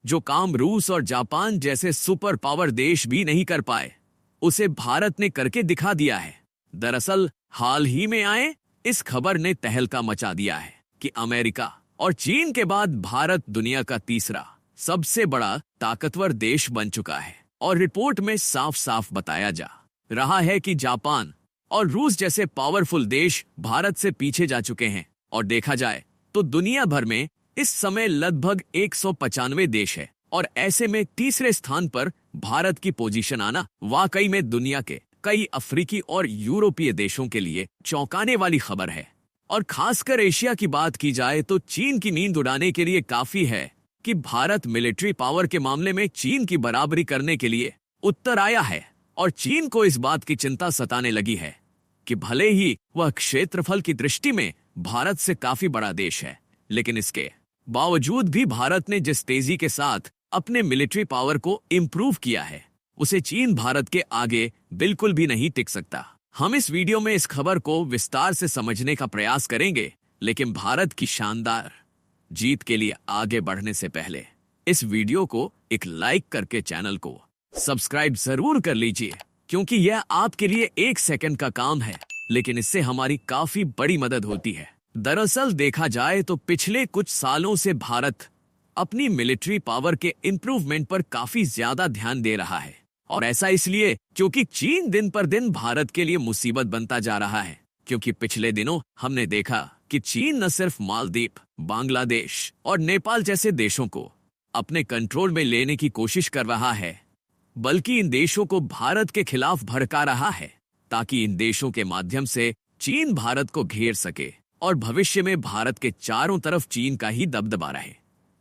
जो काम रूस और जापान जैसे सुपर पावर देश भी नहीं कर पाए, उसे भारत ने करके दिखा दिया है। दरअसल हाल ही में आए इस खबर ने तहलका मचा दिया है कि अमेरिका और चीन के बाद भारत दुनिया का तीसरा सबसे बड़ा ताकतवर देश बन चुका है। और रिपोर्ट में साफ साफ बताया जा रहा है कि जापान और रूस जैसे पावरफुल देश भारत से पीछे जा चुके हैं। और देखा जाए तो दुनिया भर में इस समय लगभग 195 देश है, और ऐसे में तीसरे स्थान पर भारत की पोजीशन आना वाकई में दुनिया के कई अफ्रीकी और यूरोपीय देशों के लिए चौंकाने वाली खबर है। और खासकर एशिया की बात की जाए तो चीन की नींद उड़ाने के लिए काफी है कि भारत मिलिट्री पावर के मामले में चीन की बराबरी करने के लिए उत्तर आया है। और चीन को इस बात की चिंता सताने लगी है कि भले ही वह क्षेत्रफल की दृष्टि में भारत से काफी बड़ा देश है, लेकिन इसके बावजूद भी भारत ने जिस तेजी के साथ अपने मिलिट्री पावर को इंप्रूव किया है, उसे चीन भारत के आगे बिल्कुल भी नहीं टिक सकता। हम इस वीडियो में इस खबर को विस्तार से समझने का प्रयास करेंगे, लेकिन भारत की शानदार जीत के लिए आगे बढ़ने से पहले इस वीडियो को एक लाइक करके चैनल को सब्सक्राइब जरूर कर लीजिए, क्योंकि यह आपके लिए 1 सेकंड का काम है, लेकिन इससे हमारी काफी बड़ी मदद होती है। दरअसल देखा जाए तो पिछले कुछ सालों से भारत अपनी मिलिट्री पावर के इंप्रूवमेंट पर काफी ज्यादा ध्यान दे रहा है, और ऐसा इसलिए क्योंकि चीन दिन पर दिन भारत के लिए मुसीबत बनता जा रहा है। क्योंकि पिछले दिनों हमने देखा कि चीन न सिर्फ मालदीव, बांग्लादेश और नेपाल जैसे देशों को अपने कंट्रोल में लेने की कोशिश कर रहा है, बल्कि इन देशों को भारत के खिलाफ भड़का रहा है, ताकि इन देशों के माध्यम से चीन भारत को घेर सके और भविष्य में भारत के चारों तरफ चीन का ही दबदबा रहे।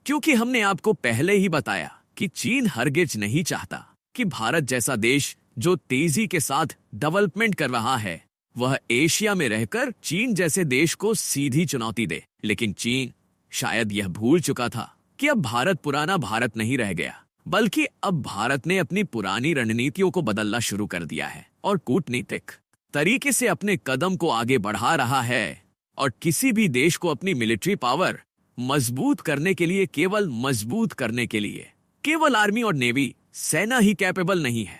क्योंकि हमने आपको पहले ही बताया कि चीन हरगिज नहीं चाहता कि भारत जैसा देश जो तेजी के साथ डेवलपमेंट कर रहा है, वह एशिया में रहकर चीन जैसे देश को सीधी चुनौती दे। लेकिन चीन शायद यह भूल चुका था कि अब भारत पुराना भारत नहीं रह गया, बल्कि अब भारत ने अपनी पुरानी रणनीतियों को बदलना शुरू कर दिया है और कूटनीतिक तरीके से अपने कदम को आगे बढ़ा रहा है। और किसी भी देश को अपनी मिलिट्री पावर मजबूत करने के लिए केवल आर्मी और नेवी सेना ही कैपेबल नहीं है,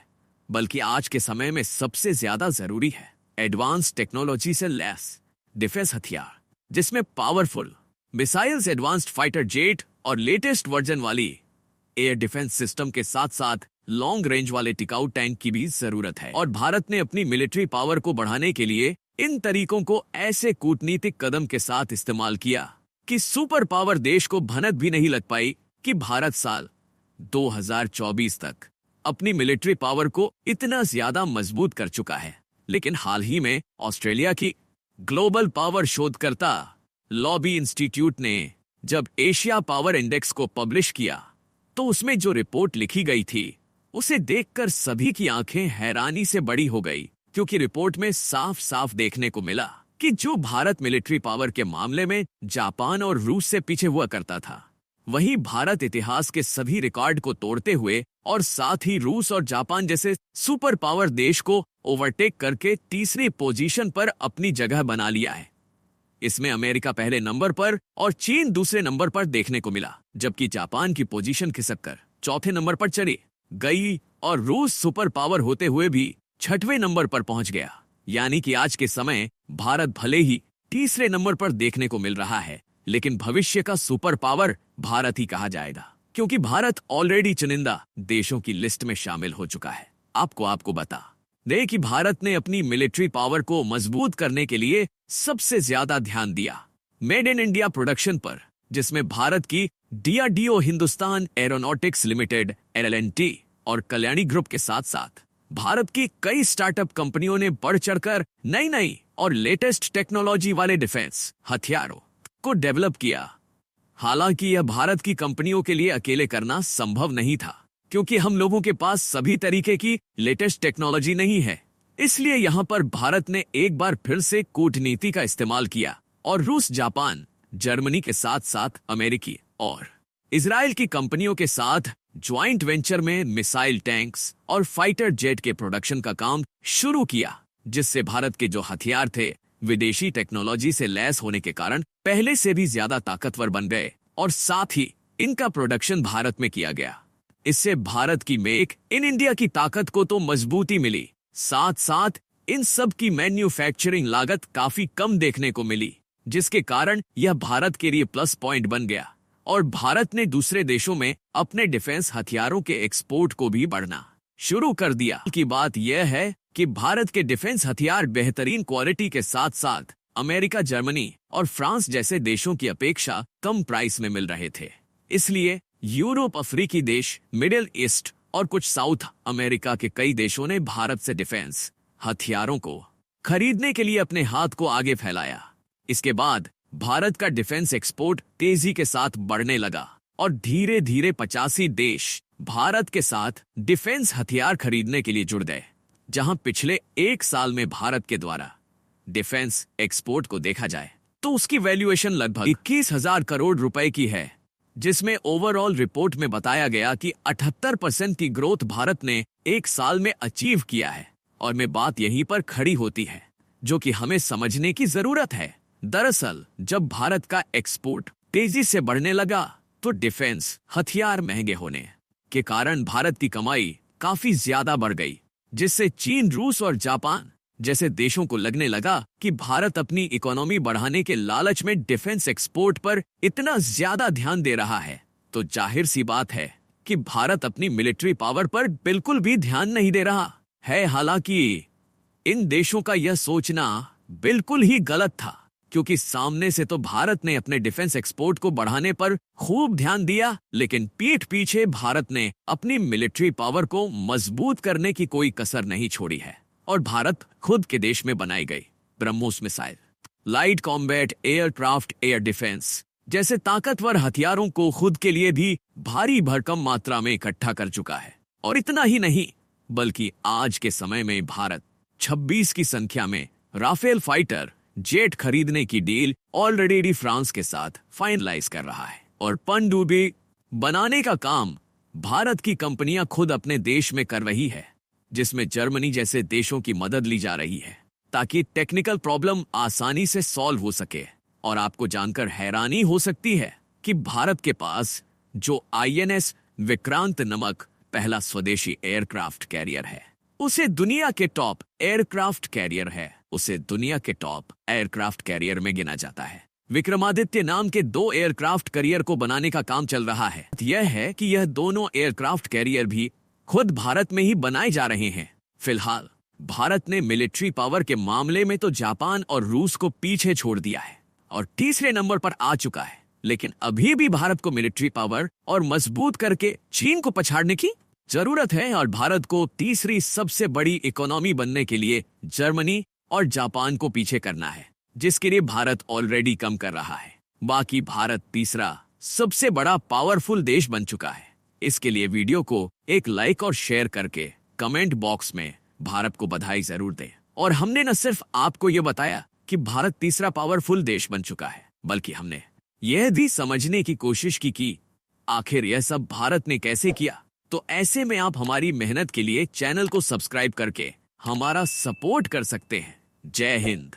बल्कि आज के समय में सबसे ज्यादा जरूरी है एडवांस टेक्नोलॉजी से लैस डिफेंस हथियार, जिसमें powerful missiles, advanced fighter jet और लेटेस्ट वर्जन वाली एयर डिफेंस सिस्टम के साथ साथ लॉन्ग रेंज वाले टिकाऊ टैंक की भी जरूरत है। और भारत ने अपनी मिलिट्री पावर को बढ़ाने के लिए इन तरीकों को ऐसे कूटनीतिक कदम के साथ इस्तेमाल किया कि सुपर पावर देश को भनक भी नहीं लग पाई कि भारत साल 2024 तक अपनी मिलिट्री पावर को इतना ज्यादा मजबूत कर चुका है। लेकिन हाल ही में ऑस्ट्रेलिया की ग्लोबल पावर शोधकर्ता लॉबी इंस्टीट्यूट ने जब एशिया पावर इंडेक्स को पब्लिश किया, तो उसमें जो रिपोर्ट लिखी गई थी, उसे देखकर सभी की आंखें हैरानी से बड़ी हो गई। क्योंकि रिपोर्ट में साफ साफ देखने को मिला कि जो भारत मिलिट्री पावर के मामले में जापान और रूस से पीछे हुआ करता था, वहीं भारत इतिहास के सभी रिकॉर्ड को तोड़ते हुए और साथ ही रूस और जापान जैसे सुपर पावर देश को ओवरटेक करके तीसरी पोजीशन पर अपनी जगह बना लिया है। इसमें अमेरिका पहले नंबर पर और चीन दूसरे नंबर पर देखने को मिला, जबकि जापान की पोजीशन खिसककर चौथे नंबर पर चली गई और रूस सुपर पावर होते हुए भी 6वें नंबर पर पहुंच गया। यानी कि आज के समय भारत भले ही तीसरे नंबर पर देखने को मिल रहा है, लेकिन भविष्य का सुपर पावर भारत ही कहा जाएगा, क्योंकि भारत ऑलरेडी चुनिंदा देशों की लिस्ट में शामिल हो चुका है। आपको बता दें कि भारत ने अपनी मिलिट्री पावर को मजबूत करने के लिए सबसे ज्यादा ध्यान दिया मेड इन इंडिया प्रोडक्शन पर, जिसमें भारत की DRDO, Hindustan aeronautics limited LLNT और कल्याणी ग्रुप के साथ साथ भारत की कई स्टार्टअप कंपनियों ने बढ़ चढ़कर नई और लेटेस्ट टेक्नोलॉजी वाले डिफेंस हथियारों को डेवलप किया। हालांकि यह भारत की कंपनियों के लिए अकेले करना संभव नहीं था, क्योंकि हम लोगों के पास सभी तरीके की लेटेस्ट टेक्नोलॉजी नहीं है। इसलिए यहाँ पर भारत ने एक बार फिर से कूटनीति का इस्तेमाल किया और रूस, जापान, जर्मनी के साथ साथ अमेरिकी और इजराइल की कंपनियों के साथ ज्वाइंट वेंचर में मिसाइल, टैंक्स और फाइटर जेट के प्रोडक्शन का काम शुरू किया, जिससे भारत के जो हथियार थे विदेशी टेक्नोलॉजी से लैस होने के कारण पहले से भी ज्यादा ताकतवर बन गए और साथ ही इनका प्रोडक्शन भारत में किया गया। इससे भारत की मेक इन इंडिया की ताकत को तो मजबूती मिली, साथ साथ इन सब की मैन्युफैक्चरिंग लागत काफी कम देखने को मिली, जिसके कारण यह भारत के लिए प्लस पॉइंट बन गया और भारत ने दूसरे देशों में अपने डिफेंस हथियारों के एक्सपोर्ट को भी बढ़ना शुरू कर दिया। की बात यह है कि भारत के डिफेंस हथियार बेहतरीन क्वालिटी के साथ साथ अमेरिका, जर्मनी और फ्रांस जैसे देशों की अपेक्षा कम प्राइस में मिल रहे थे। इसलिए यूरोप, अफ्रीकी देश, मिडिल ईस्ट और कुछ साउथ अमेरिका के कई देशों ने भारत से डिफेंस हथियारों को खरीदने के लिए अपने हाथ को आगे फैलाया। इसके बाद भारत का डिफेंस एक्सपोर्ट तेजी के साथ बढ़ने लगा और धीरे धीरे 85 देश भारत के साथ डिफेंस हथियार खरीदने के लिए जुड़ गए। जहां पिछले एक साल में भारत के द्वारा डिफेंस एक्सपोर्ट को देखा जाए तो उसकी वैल्यूएशन लगभग 21,000 करोड़ रुपए की है, जिसमें ओवरऑल रिपोर्ट में बताया गया कि 78% की ग्रोथ भारत ने एक साल में अचीव किया है। और में बात यहीं पर खड़ी होती है जो कि हमें समझने की जरूरत है। दरअसल जब भारत का एक्सपोर्ट तेजी से बढ़ने लगा तो डिफेंस हथियार महंगे होने के कारण भारत की कमाई काफी ज्यादा बढ़ गई, जिससे चीन, रूस और जापान जैसे देशों को लगने लगा कि भारत अपनी इकोनॉमी बढ़ाने के लालच में डिफेंस एक्सपोर्ट पर इतना ज्यादा ध्यान दे रहा है, तो जाहिर सी बात है कि भारत अपनी मिलिट्री पावर पर बिल्कुल भी ध्यान नहीं दे रहा है। हालांकि इन देशों का यह सोचना बिल्कुल ही गलत था, क्योंकि सामने से तो भारत ने अपने डिफेंस एक्सपोर्ट को बढ़ाने पर खूब ध्यान दिया, लेकिन पीठ पीछे भारत ने अपनी मिलिट्री पावर को मजबूत करने की कोई कसर नहीं छोड़ी है। और भारत खुद के देश में बनाई गई BrahMos missile, light combat aircraft, air defence जैसे ताकतवर हथियारों को खुद के लिए भी भारी भरकम मात्रा में इकट्ठा कर चुका है। और इतना ही नहीं, बल्कि आज के समय में भारत 26 की संख्या में राफेल फाइटर जेट खरीदने की डील ऑलरेडी फ्रांस के साथ फाइनलाइज कर रहा है। और पनडुब्बी बनाने का काम भारत की कंपनियां खुद अपने देश में कर रही है, जिसमें जर्मनी जैसे देशों की मदद ली जा रही है ताकि टेक्निकल प्रॉब्लम आसानी से सॉल्व हो सके। और आपको जानकर हैरानी हो सकती है कि भारत के पास जो INS विक्रांत नामक पहला स्वदेशी एयरक्राफ्ट कैरियर है, उसे दुनिया के टॉप एयरक्राफ्ट कैरियर में गिना जाता है। विक्रमादित्य नाम के 2 एयरक्राफ्ट कैरियर को बनाने का काम चल रहा है। यह है कि यह दोनों एयरक्राफ्ट कैरियर भी खुद भारत में ही बनाए जा रहे हैं। फिलहाल भारत ने मिलिट्री पावर के मामले में तो जापान और रूस को पीछे छोड़ दिया है और तीसरे नंबर पर आ चुका है, लेकिन अभी भी भारत को मिलिट्री पावर और मजबूत करके चीन को पछाड़ने की जरूरत है। और भारत को तीसरी सबसे बड़ी इकोनॉमी बनने के लिए जर्मनी और जापान को पीछे करना है, जिसके लिए भारत ऑलरेडी कम कर रहा है। बाकी भारत तीसरा सबसे बड़ा पावरफुल देश बन चुका है। इसके लिए वीडियो को एक लाइक और शेयर करके कमेंट बॉक्स में भारत को बधाई जरूर दें। और हमने न सिर्फ आपको यह बताया कि भारत तीसरा पावरफुल देश बन चुका है, बल्कि हमने यह भी समझने की कोशिश की कि आखिर यह सब भारत ने कैसे किया। तो ऐसे में आप हमारी मेहनत के लिए चैनल को सब्सक्राइब करके हमारा सपोर्ट कर सकते हैं। जय हिंद।